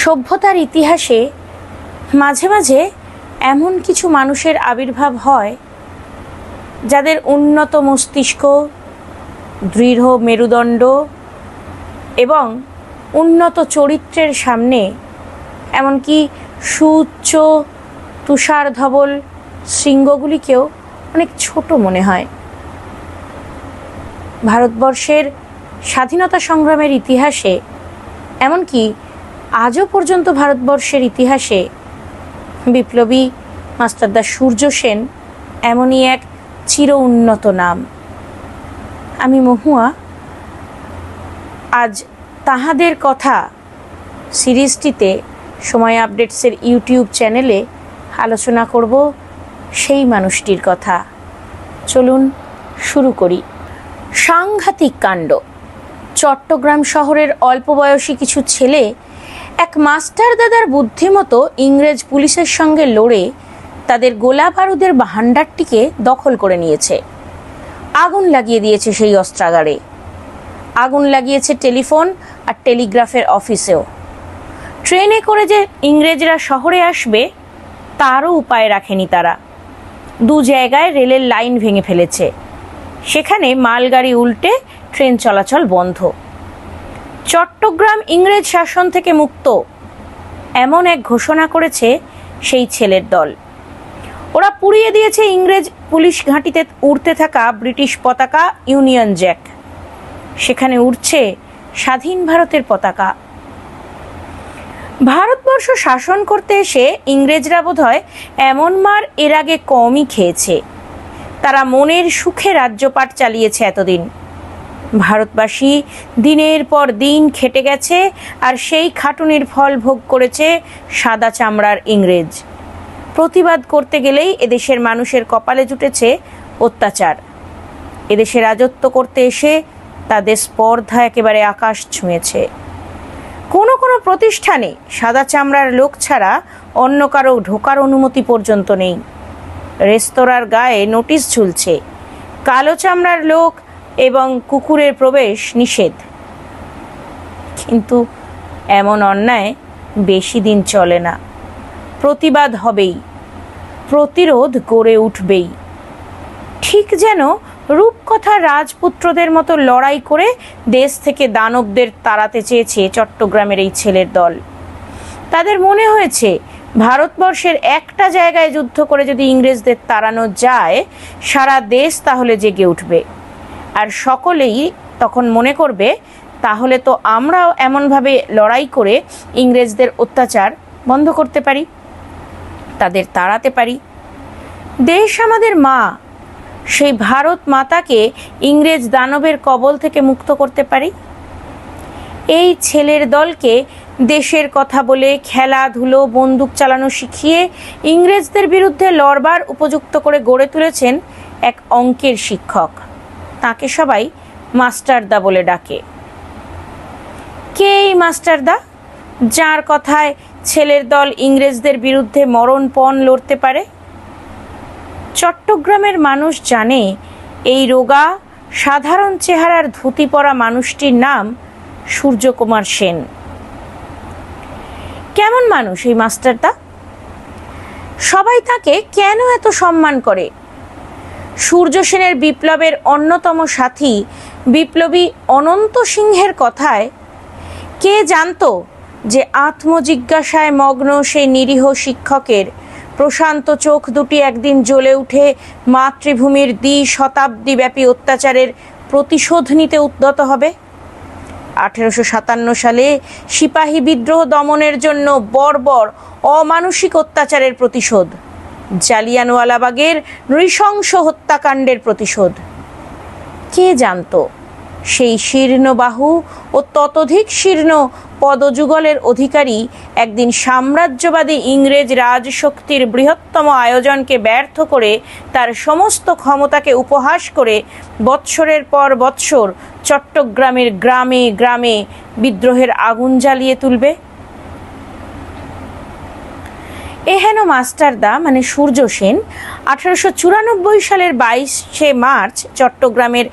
সভ্যতার ইতিহাসে মাঝে মাঝে এমন কিছু মানুষের আবির্ভাব হয় যাদের উন্নত মস্তিষ্ক, দৃঢ় মেরুদণ্ড এবং উন্নত চরিত্রের সামনে এমনকি সুউচ্চ তুষার ধবল শৃঙ্গগুলিকেও অনেক ছোট মনে হয়। ভারতবর্ষের স্বাধীনতা সংগ্রামের ইতিহাসে, এমনকি আজও পর্যন্ত ভারতবর্ষের ইতিহাসে বিপ্লবী মাস্টারদা সূর্য সেন এমনই এক চির উন্নত নাম। আমি মহুয়া আজ তাহাদের কথা সিরিজটিতে সময় আপডেটসের ইউটিউব চ্যানেলে আলোচনা করব সেই মানুষটির কথা। চলুন শুরু করি। সাংঘাতিক কাণ্ড। চট্টগ্রাম শহরের অল্প বয়সী কিছু ছেলে এক মাস্টার দাদার বুদ্ধিমতো ইংরেজ পুলিশের সঙ্গে লড়ে তাদের গোলা বারুদের ভাণ্ডারটিকে দখল করে নিয়েছে। আগুন লাগিয়ে দিয়েছে সেই অস্ত্রাগারে, আগুন লাগিয়েছে টেলিফোন আর টেলিগ্রাফের অফিসেও। ট্রেনে করে যে ইংরেজরা শহরে আসবে তারও উপায় রাখেনি তারা। দু জায়গায় রেলের লাইন ভেঙে ফেলেছে, সেখানে মালগাড়ি উল্টে ট্রেন চলাচল বন্ধ। চট্টগ্রাম ইংরেজ শাসন থেকে মুক্ত এমন এক ঘোষণা করেছে সেই ছেলের দল। ওরা পুড়িয়ে দিয়েছে ইংরেজ পুলিশ ঘাঁটিতে উড়তে থাকা ব্রিটিশ পতাকা ইউনিয়ন জ্যাক। সেখানে উড়ছে স্বাধীন ভারতের পতাকা। ভারতবর্ষ শাসন করতে এসে ইংরেজরা বোধহয় এমন মার এর আগে কমই খেয়েছে। তারা মনের সুখে রাজ্যপাট চালিয়েছে এতদিন। ভারতবাসী দিনের পর দিন খেটে গেছে আর সেই খাটুনির ফল ভোগ করেছে সাদা চামড়ার ইংরেজ। প্রতিবাদ করতে গেলেই এদেশের মানুষের কপালে জুটেছে অত্যাচার। এদেশে রাজত্ব করতে এসে তাদের স্পর্ধা একেবারে আকাশ ছুঁয়েছে। কোনো কোনো প্রতিষ্ঠানে সাদা চামড়ার লোক ছাড়া অন্য কারো ঢোকার অনুমতি পর্যন্ত নেই। রেস্তোরাঁর গায়ে নোটিশ ঝুলছে, কালো চামড়ার লোক এবং কুকুরের প্রবেশ নিষেধ। কিন্তু এমন অন্যায় বেশি দিন চলে না। প্রতিবাদ হবেই, প্রতিরোধ গড়ে উঠবেই। ঠিক যেন রূপকথার রাজপুত্রদের মতো লড়াই করে দেশ থেকে দানবদের তাড়াতে চেয়েছে চট্টগ্রামের এই ছেলের দল। তাদের মনে হয়েছে ভারতবর্ষের একটা জায়গায় যুদ্ধ করে যদি ইংরেজদের তাড়ানো যায়, সারা দেশ তাহলে জেগে উঠবে। আর সকলেই তখন মনে করবে তাহলে তো আমরাও এমনভাবে লড়াই করে ইংরেজদের অত্যাচার বন্ধ করতে পারি, তাদের তাড়াতে পারি। দেশ আমাদের মা, সেই ভারত মাতাকে ইংরেজ দানবের কবল থেকে মুক্ত করতে পারি। এই ছেলের দলকে দেশের কথা বলে খেলাধুলো, বন্দুক চালানো শিখিয়ে ইংরেজদের বিরুদ্ধে লড়বার উপযুক্ত করে গড়ে তুলেছেন এক অঙ্কের শিক্ষক। তাকে সবাই মাস্টারদা বলে ডাকে। কে এই মাস্টারদা, যার কথায় ছেলের দল ইংরেজদের বিরুদ্ধে মরণপণ লড়তে পারে? চট্টগ্রামের মানুষ জানে এই রোগা সাধারণ চেহারার ধুতি পরা মানুষটির নাম সূর্যকুমার সেন। কেমন মানুষ এই মাস্টারদা? সবাই তাকে কেন এত সম্মান করে? সূর্য সেনের বিপ্লবের অন্যতম সাথী বিপ্লবী অনন্ত সিংহের কথায় কে জানতো যে আত্মজিজ্ঞাসায় মগ্ন সেই নিরীহ শিক্ষকের প্রশান্ত চোখ দুটি একদিন জ্বলে উঠে মাতৃভূমির শতাব্দীব্যাপী অত্যাচারের প্রতিশোধ নিতে উদ্যত হবে। 1857 সালে সিপাহী বিদ্রোহ দমনের জন্য বর্বর অমানুষিক অত্যাচারের প্রতিশোধ, জালিয়ানওয়ালাবাগের নৃশংস হত্যাকাণ্ডের প্রতিশোধ। কে জানতো সেই শীর্ণ বাহু ও ততোধিক শীর্ণ পদযুগলের অধিকারী একদিন সাম্রাজ্যবাদী ইংরেজ রাজশক্তির বৃহত্তম আয়োজনকে ব্যর্থ করে তার সমস্ত ক্ষমতাকে উপহাস করে বৎসরের পর বৎসর চট্টগ্রামের গ্রামে গ্রামে বিদ্রোহের আগুন জ্বালিয়ে তুলবে। এহেন মাস্টারদা মানে সূর্য সেন 1894 সালের 22শে মার্চ চট্টগ্রামের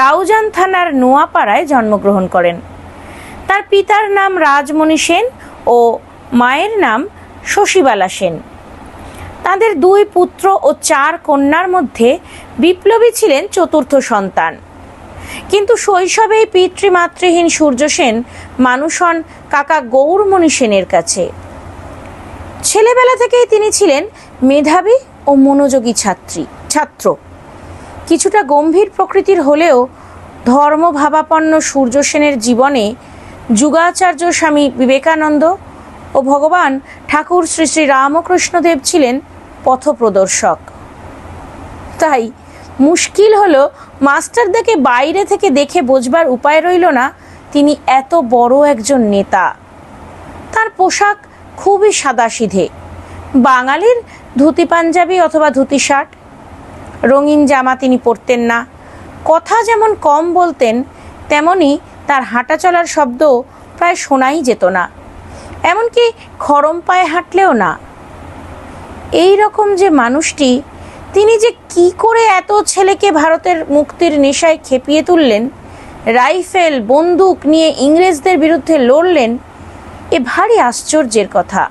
রাউজান থানার নোয়াপাড়ায় জন্মগ্রহণ করেন। তার পিতার নাম রাজমণি সেন ও মায়ের নাম শশীবালা সেন। তাদের 2 পুত্র ও 4 কন্যার মধ্যে বিপ্লবী ছিলেন চতুর্থ সন্তান। কিন্তু শৈশবেই পিতৃমাতৃহীন সূর্য সেন মানুষ হন কাকা গৌরমণি সেনের কাছে। ছেলেবেলা থেকেই তিনি ছিলেন মেধাবী ও মনোযোগী ছাত্র। কিছুটা গম্ভীর প্রকৃতির হলেও ধর্মভাবাপন্ন সূর্য সেনের জীবনে যুগাচার্য স্বামী বিবেকানন্দ ও ভগবান ঠাকুর শ্রী শ্রী রামকৃষ্ণদেব ছিলেন পথপ্রদর্শক। তাই মুশকিল হলো মাস্টারদাকে বাইরে থেকে দেখে বোঝবার উপায় রইল না তিনি এত বড় একজন নেতা। তার পোশাক খুবই সাদাসিধে, বাঙালির ধুতি পাঞ্জাবি অথবা ধুতি শার্ট। রঙিন জামা তিনি পরতেন না। কথা যেমন কম বলতেন, তেমনি তার হাঁটা চলার শব্দ প্রায় শোনাই যেত না, এমনকি খরম পায়ে হাঁটলেও না। এই রকম যে মানুষটি, তিনি যে কি করে এত ছেলেকে ভারতের মুক্তির নেশায় খেপিয়ে তুললেন, রাইফেল বন্দুক নিয়ে ইংরেজদের বিরুদ্ধে লড়লেন, এ ভারী আশ্চর্যের কথা।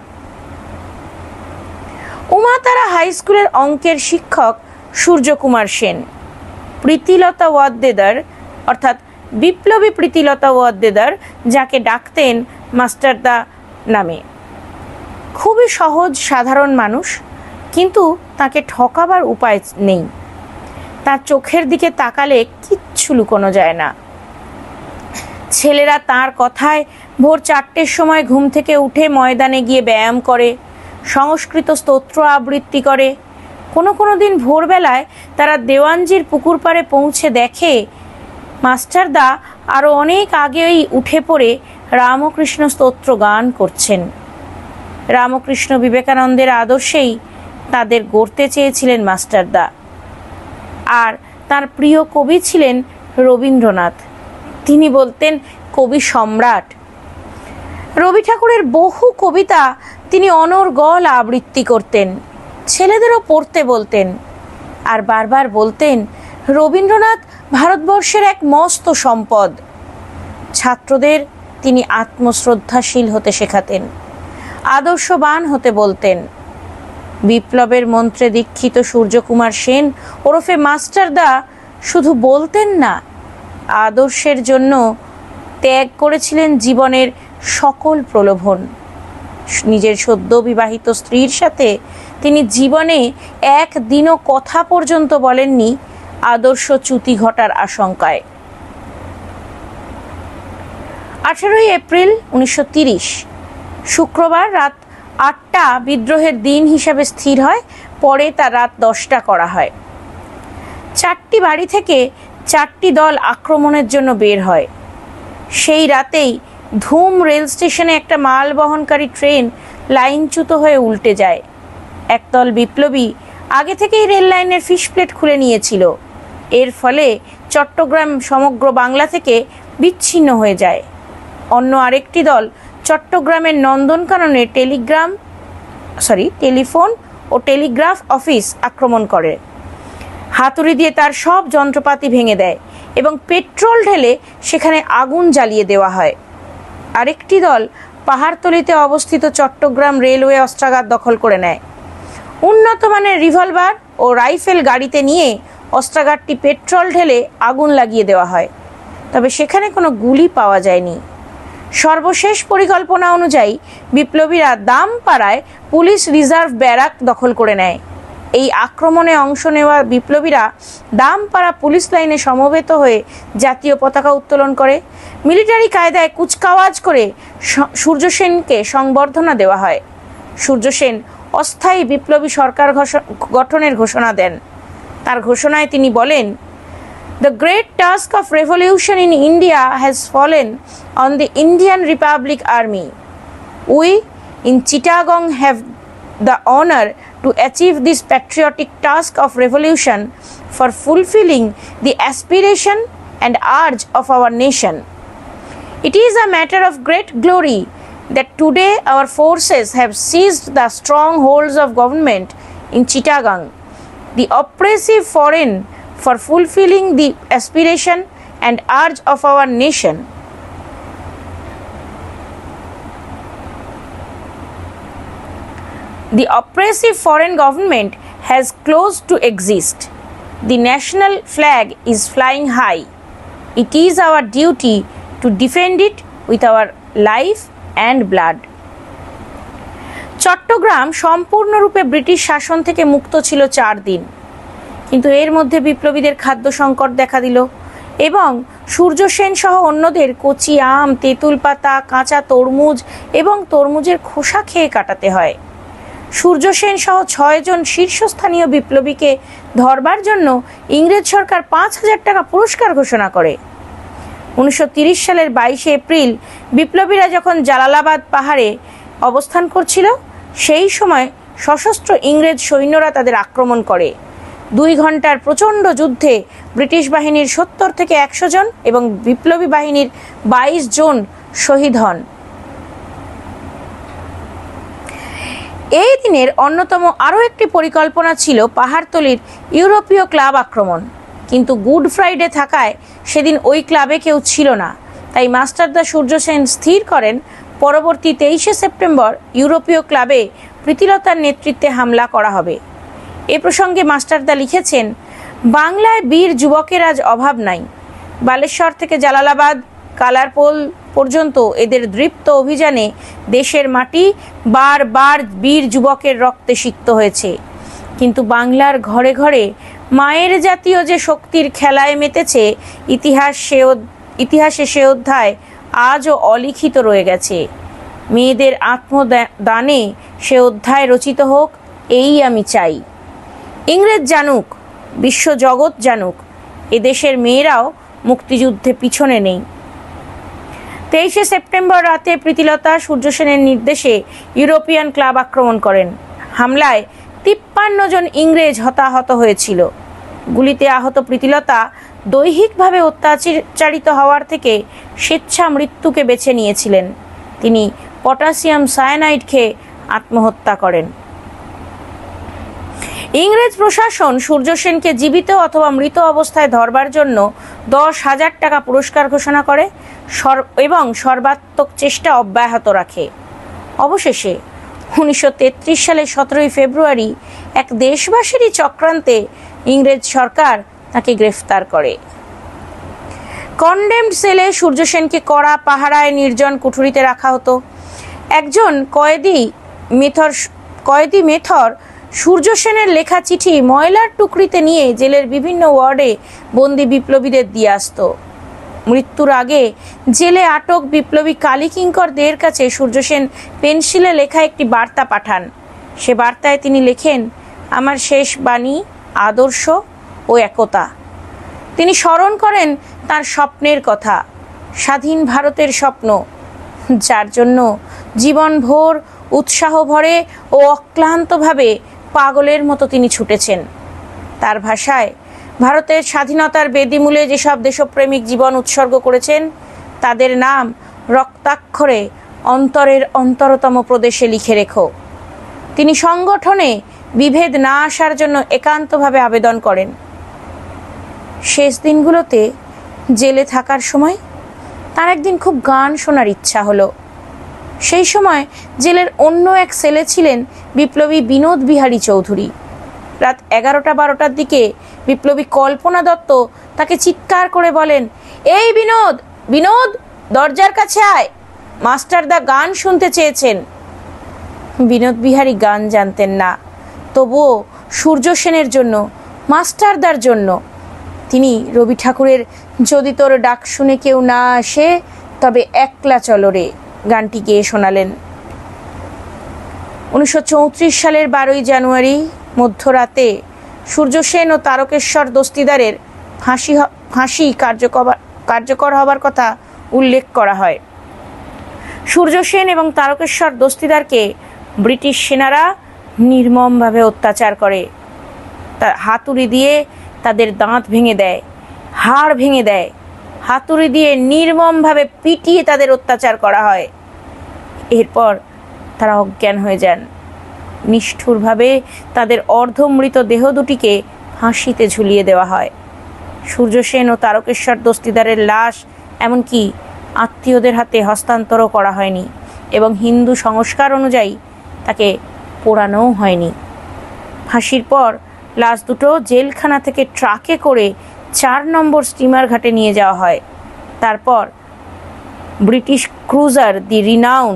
উমাতারা হাই স্কুলের অঙ্কের শিক্ষক সূর্যকুমার সেন প্রীতিলতা ওয়াদ্দেদার অর্থাৎ বিপ্লবী প্রীতিলতা ওয়াদ্দেদার, যাকে ডাকতেন মাস্টারদা নামে, খুবই সহজ সাধারণ মানুষ, কিন্তু তাকে ঠকাবার উপায় নেই। তার চোখের দিকে তাকালে কিচ্ছু লুকোনো যায় না। ছেলেরা তার কথায় ভোর 4টের সময় ঘুম থেকে উঠে ময়দানে গিয়ে ব্যায়াম করে, সংস্কৃত স্তোত্র আবৃত্তি করে। কোনো দিন ভোরবেলায় তারা দেওয়ানজির পুকুর পাড়ে পৌঁছে দেখে মাস্টারদা আরও অনেক আগেই উঠে পড়ে রামকৃষ্ণ স্তোত্র গান করছেন। রামকৃষ্ণ বিবেকানন্দের আদর্শেই তাদের গড়তে চেয়েছিলেন মাস্টারদা। আর তার প্রিয় কবি ছিলেন রবীন্দ্রনাথ। তিনি বলতেন কবি সম্রাট। রবি ঠাকুরের বহু কবিতা তিনি অনর্গল আবৃত্তি করতেন, ছেলেদেরও পড়তে বলতেন। আর বারবার বলতেন রবীন্দ্রনাথ ভারতবর্ষের এক মস্ত সম্পদ। ছাত্রদের তিনি আত্মশ্রদ্ধাশীল হতে শেখাতেন, আদর্শবান হতে বলতেন। বিপ্লবের মন্ত্রে দীক্ষিত সূর্যকুমার সেন ওরফে মাস্টারদা শুধু বলতেন না, আদর্শের জন্য ত্যাগ করেছিলেন জীবনের সকল প্রলোভন। নিজের সদ্য বিবাহিত স্ত্রীর সাথে তিনি জীবনে একদিনও কথা পর্যন্ত বলেননি আদর্শ চ্যুতি ঘটার আশঙ্কায়। 18 এপ্রিল 1930 শুক্রবার রাত 8টা বিদ্রোহের দিন হিসাবে স্থির হয়, পরে তা রাত 10টা করা হয়। 4টি বাড়ি থেকে 4টি দল আক্রমণের জন্য বের হয়। সেই রাতেই ধুম রেল স্টেশনে একটা মাল বহনকারী ট্রেন লাইনচ্যুত হয়ে উল্টে যায়। একদল বিপ্লবী আগে থেকেই রেল লাইনের ফিশ প্লেট খুলে নিয়েছিল। এর ফলে চট্টগ্রাম সমগ্র বাংলা থেকে বিচ্ছিন্ন হয়ে যায়। অন্য আরেকটি দল চট্টগ্রামের নন্দনকাননে টেলিফোন ও টেলিগ্রাফ অফিস আক্রমণ করে, হাতুড়ি দিয়ে তার সব যন্ত্রপাতি ভেঙে দেয় এবং পেট্রোল ঢেলে সেখানে আগুন জ্বালিয়ে দেওয়া হয়। আরেকটি দল পাহাড়তলিতে অবস্থিত চট্টগ্রাম রেলওয়ে অস্ত্রাগার দখল করে নেয়। উন্নত মানের রিভলভার ও রাইফেল গাড়িতে নিয়ে অস্ত্রাগারটি পেট্রোল ঢেলে আগুন লাগিয়ে দেওয়া হয়, তবে সেখানে কোনো গুলি পাওয়া যায়নি। সর্বশেষ পরিকল্পনা অনুযায়ী বিপ্লবীরা দামপাড়ায় পুলিশ রিজার্ভ ব্যারাক দখল করে নেয়। এই আক্রমণে অংশ নেওয়া বিপ্লবীরা দামপাড়া পুলিশ লাইনে সমবেত হয়ে জাতীয় পতাকা উত্তোলন করে। মিলিটারি কায়দায় কুচকাওয়াজ করে সূর্য সেনকে সংবর্ধনা দেওয়া হয়। সূর্য সেন অস্থায়ী বিপ্লবী সরকার গঠনের ঘোষণা দেন। তার ঘোষণায় তিনি বলেন, "The great task of revolution in India has fallen on the Indian Republic Army. We in Chittagong have the honor to achieve this patriotic task of revolution for fulfilling the aspiration and urge of our nation. It is a matter of great glory that today our forces have seized the strongholds of government in Chittagong, the oppressive foreign, for fulfilling the aspiration and urge of our nation." The oppressive foreign government has closed to exist. The national flag is flying high. It is our duty to defend it with our life and blood. Chittagong সম্পূর্ণরূপে British শাসন থেকে মুক্ত ছিল 4 দিন, কিন্তু এর মধ্যে বিপ্লবীদের খাদ্য সংকট দেখা দিল এবং সূর্য সেন সহ অন্যদের কচি আম, তেঁতুল পাতা, কাঁচা তরমুজ এবং তরমুজের খোসা খেয়ে কাটাতে হয়। সূর্য সেন সহ 6 জন শীর্ষস্থানীয় বিপ্লবীকে ধরবার জন্য ইংরেজ সরকার 5,000 টাকা পুরস্কার ঘোষণা করে। 1930 সালের 22 এপ্রিল বিপ্লবীরা যখন জালালাবাদ পাহাড়ে অবস্থান করছিল, সেই সময় সশস্ত্র ইংরেজ সৈন্যরা তাদের আক্রমণ করে। 2 ঘন্টার প্রচণ্ড যুদ্ধে ব্রিটিশ বাহিনীর 70 থেকে 100 জন এবং বিপ্লবী বাহিনীর 22 জন শহীদ হন। এই দিনের অন্যতম আরও একটি পরিকল্পনা ছিল পাহাড়তলির ইউরোপীয় ক্লাব আক্রমণ, কিন্তু গুড ফ্রাইডে থাকায় সেদিন ওই ক্লাবে কেউ ছিল না। তাই মাস্টারদা সূর্য সেন স্থির করেন পরবর্তী 23 সেপ্টেম্বর ইউরোপীয় ক্লাবে প্রীতিলতার নেতৃত্বে হামলা করা হবে। এ প্রসঙ্গে মাস্টারদা লিখেছেন, বাংলায় বীর যুবকের আজ অভাব নাই। বালেশ্বর থেকে জালালাবাদ, কালারপোল পর্যন্ত এদের দৃপ্ত অভিযানে দেশের মাটি বারবার বীর যুবকের রক্তে সিক্ত হয়েছে, কিন্তু বাংলার ঘরে ঘরে মায়ের জাতীয় যে শক্তির খেলায় মেতেছে, ইতিহাসে সে অধ্যায় আজও অলিখিত রয়ে গেছে। মেয়েদের আত্মদানে সে অধ্যায় রচিত হোক, এই আমি চাই। ইংরেজ জানুক, বিশ্বজগৎ জানুক, এদেশের মেয়েরাও মুক্তিযুদ্ধে পিছনে নেই। 23 সেপ্টেম্বর রাতে প্রীতিলতা সূর্য সেনের নির্দেশে ইউরোপিয়ান ক্লাব আক্রমণ করেন। হামলায় 53 জন ইংরেজ হতাহত হয়েছিল। গুলিতে আহত প্রীতিলতা দৈহিকভাবে অত্যাচারিত হওয়ার থেকে স্বেচ্ছা মৃত্যুকে বেছে নিয়েছিলেন। তিনি পটাশিয়াম সায়ানাইড খেয়ে আত্মহত্যা করেন। ইংরেজ প্রশাসন সূর্য সেনকে জীবিত অথবা মৃত অবস্থায় ধরবার জন্য 10,000 টাকা পুরস্কার ঘোষণা করে এবং সর্বাত্মক চেষ্টা অব্যাহত রাখে। অবশেষে 1933 সালের 17 ফেব্রুয়ারি এক দেশবাসীরই চক্রান্তে ইংরেজ সরকার তাকে গ্রেফতার করে। কনডেমড সেলে সূর্য সেনকে কড়া পাহারায় নির্জন কুঠুরিতে রাখা হতো। একজন কয়েদি মেথর সূর্য সেনের লেখা চিঠি ময়লার টুকরিতে নিয়ে জেলের বিভিন্ন ওয়ার্ডে বন্দি বিপ্লবীদের দিয়ে আসত। মৃত্যুর আগে জেলে আটক বিপ্লবী কালীকিঙ্কর দের কাছে সূর্য সেন পেন্সিলে লেখা একটি বার্তা পাঠান। সে বার্তায় তিনি লেখেন, আমার শেষ বাণী, আদর্শ ও একতা। তিনি স্মরণ করেন তার স্বপ্নের কথা, স্বাধীন ভারতের স্বপ্ন, যার জন্য জীবনভর উৎসাহ ভরে ও অক্লান্তভাবে পাগলের মতো তিনি ছুটেছেন। তার ভাষায়, ভারতের স্বাধীনতার বেদিমূলে যেসব দেশপ্রেমিক জীবন উৎসর্গ করেছেন, তাদের নাম রক্তাক্ষরে অন্তরের অন্তরতম প্রদেশে লিখে রেখো। তিনি সংগঠনে বিভেদ না আসার জন্য একান্তভাবে আবেদন করেন। শেষ দিনগুলোতে জেলে থাকার সময় তার একদিন খুব গান শোনার ইচ্ছা হলো। সেই সময় জেলের অন্য এক সেলে ছিলেন বিপ্লবী বিনোদ বিহারী চৌধুরী। রাত 11টা-12টার দিকে বিপ্লবী কল্পনা দত্ত তাকে চিৎকার করে বলেন, এই বিনোদ, বিনোদ, দরজার কাছে আয়, মাস্টারদা গান শুনতে চেয়েছেন। বিনোদ বিহারী গান জানতেন না, তবুও সূর্য সেনের জন্য, মাস্টারদার জন্য তিনি রবি ঠাকুরের যদি তোর ডাক শুনে কেউ না আসে তবে একলা চলো রে গানটি গেয়ে শোনালেন। 1934 সালের 12 জানুয়ারি মধ্যরাতে সূর্য সেন ও তারকেশ্বর দস্তিদারের ফাঁসি কার্যকর হবার কথা উল্লেখ করা হয়। সূর্য সেন এবং তারকেশ্বর দস্তিদারকে ব্রিটিশ সেনারা নির্মমভাবে অত্যাচার করে। হাতুড়ি দিয়ে তাদের দাঁত ভেঙে দেয়, হাড় ভেঙে দেয়, হাতুড়ি দিয়ে নির্মমভাবে পিটিয়ে তাদের অত্যাচার করা হয়। এরপর তারা অজ্ঞান হয়ে যান। নিষ্ঠুরভাবে তাদের অর্ধমৃত দেহ দুটিকে ফাঁসিতে ঝুলিয়ে দেওয়া হয়। সূর্য সেন ও তারকেশ্বর দস্তিদারের লাশ এমনকি আত্মীয়দের হাতে হস্তান্তরও করা হয়নি এবং হিন্দু সংস্কার অনুযায়ী তাকে পোড়ানোও হয়নি। ফাঁসির পর লাশ দুটো জেলখানা থেকে ট্রাকে করে 4 নম্বর স্টিমার ঘাটে নিয়ে যাওয়া হয়। তারপর ব্রিটিশ ক্রুজার দি রিনাউন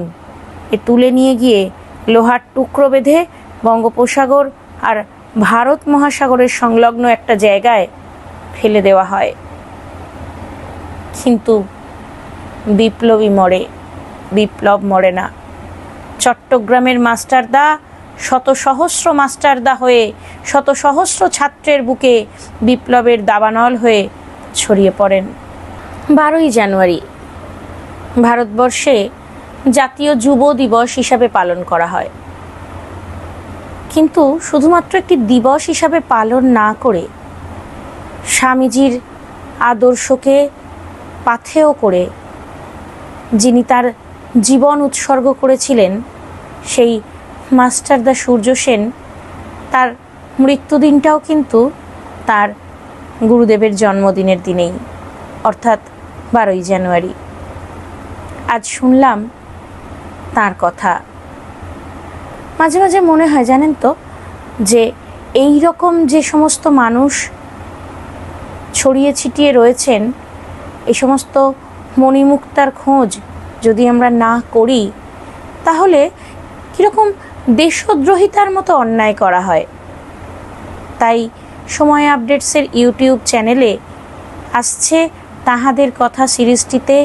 তুলে নিয়ে গিয়ে লোহার টুকরো বেঁধে বঙ্গোপসাগর আর ভারত মহাসাগরের সংলগ্ন একটা জায়গায় ফেলে দেওয়া হয়। কিন্তু বিপ্লবী মরে, বিপ্লব মরে না। চট্টগ্রামের মাস্টারদা শত সহস্র মাস্টারদা হয়ে, শত সহস্র ছাত্রের বুকে বিপ্লবের দাবানল হয়ে ছড়িয়ে পড়েন। 12ই জানুয়ারি ভারতবর্ষে জাতীয় যুব দিবস হিসাবে পালন করা হয়। কিন্তু শুধুমাত্র একটি দিবস হিসাবে পালন না করে স্বামীজির আদর্শকে পাথেয় করে যিনি তার জীবন উৎসর্গ করেছিলেন, সেই মাস্টারদা সূর্য সেন, তার মৃত্যুদিনটাও কিন্তু তার গুরুদেবের জন্মদিনের দিনেই, অর্থাৎ 12ই জানুয়ারি। আজ শুনলাম তার কথা। মাঝে মাঝে মনে হয় জানেন তো, যে এই রকম যে সমস্ত মানুষ ছড়িয়ে ছিটিয়ে রয়েছেন, এই সমস্ত মণিমুক্তার খোঁজ যদি আমরা না করি, তাহলে কীরকম দেশদ্রোহিতার মতো অন্যায় করা হয়। তাই সময় আপডেটসের ইউটিউব চ্যানেলে আসছে তাহাদের কথা সিরিজটিতে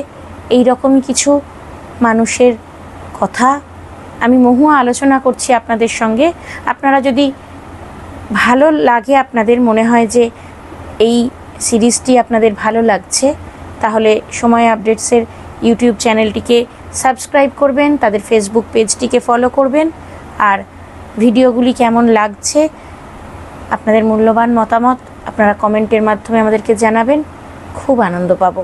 এই রকমই কিছু মানুষের কথা আমি মহুয়া আলোচনা করছি আপনাদের সঙ্গে। আপনারা যদি ভালো লাগে, আপনাদের মনে হয় যে এই সিরিজটি আপনাদের ভালো লাগছে, তাহলে সময় আপডেটসের ইউটিউব চ্যানেলটিকে সাবস্ক্রাইব করবেন, তাদের ফেসবুক পেজটিকে ফলো করবেন, আর ভিডিওগুলি কেমন লাগছে আপনাদের মূল্যবান মতামত আপনারা কমেন্টের মাধ্যমে আমাদেরকে জানাবেন। খুব আনন্দ পাবো।